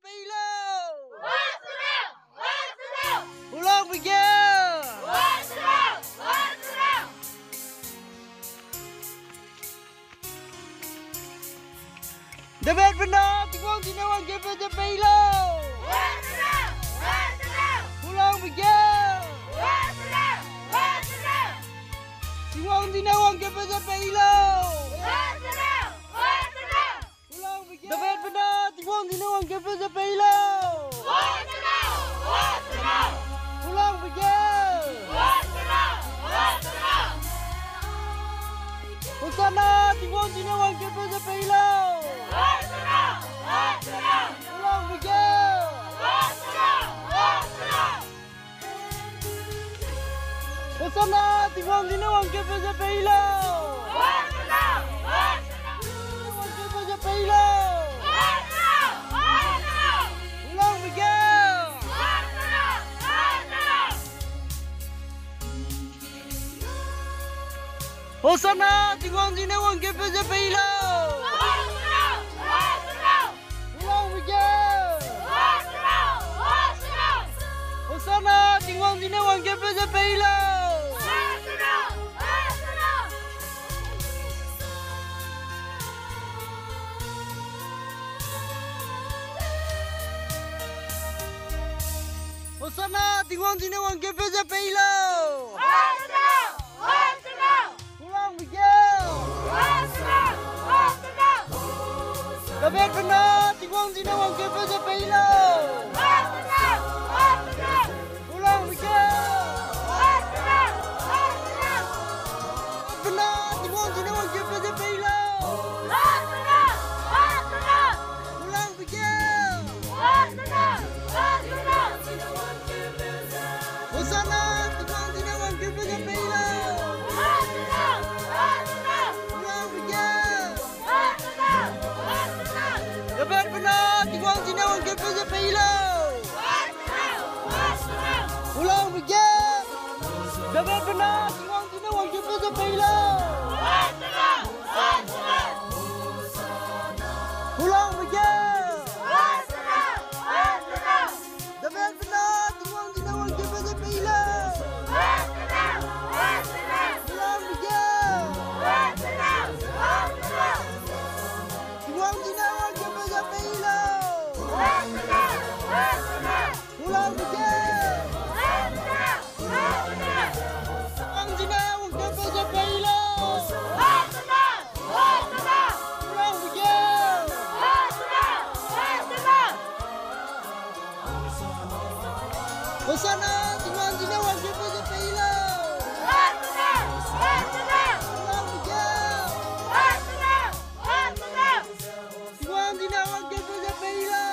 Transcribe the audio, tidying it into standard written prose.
Pilo! What's around? Hoe lang begin? What's around? De werd benauwd, ik woont hier nou aan Giffen de Pilo! What's around? Hoe lang begin? What's around? Ik woont hier nou aan Giffen de Pilo! What's around? Hoe lang begin? De werd benauwd, ik woont hier nou aan Giffen de Pilo! What's around? Hoe lang begin? What's around? Hosanna, ik woont hier nou aan Giffen de Pilo! What's around? Hoe lang begin? What's around? Hosanna, ik woont hier nou aan Giffen de Pilo! What's around? Giffen de Pilo! Hoe lang begin? Hosanna, ik woont hier nou aan Giffen de Pilo! Hoe lang begin? Hosanna, ik woont hier nou aan Giffen de Pilo! Hosanna, ik woont hier nou aan Giffen de Pilo! Hoe lang begin? Dat werd vannacht, ik woont hier nou aan Giffen de Pilo! Hoe lang begin? Vannacht, ik woont hier nou aan Giffen de Pilo! Hoe lang begin? Hosanna, ik woont hier nou aan Giffen de Pilo! Hoe lang begin? Dat werd vannacht, ik woont hier nou aan Giffen de Pilo! Hoe lang begin? Dat werd vannacht, ik woont hier nou aan Giffen de Pilo! Hoe lang begin? Dat werd vannacht, ik woont hier nou aan Giffen de Pilo! Hoe lang begin? Ik woont hier nou aan Giffen de Pilo! Hoe lang begin? Woont hier nou aan Giffen de Pilo! Hoe lang begin? Hosanna, ik woont hier nou aan Giffen de Pilo! Hoe lang begin? Ik woont hier nou aan Giffen de Pilo!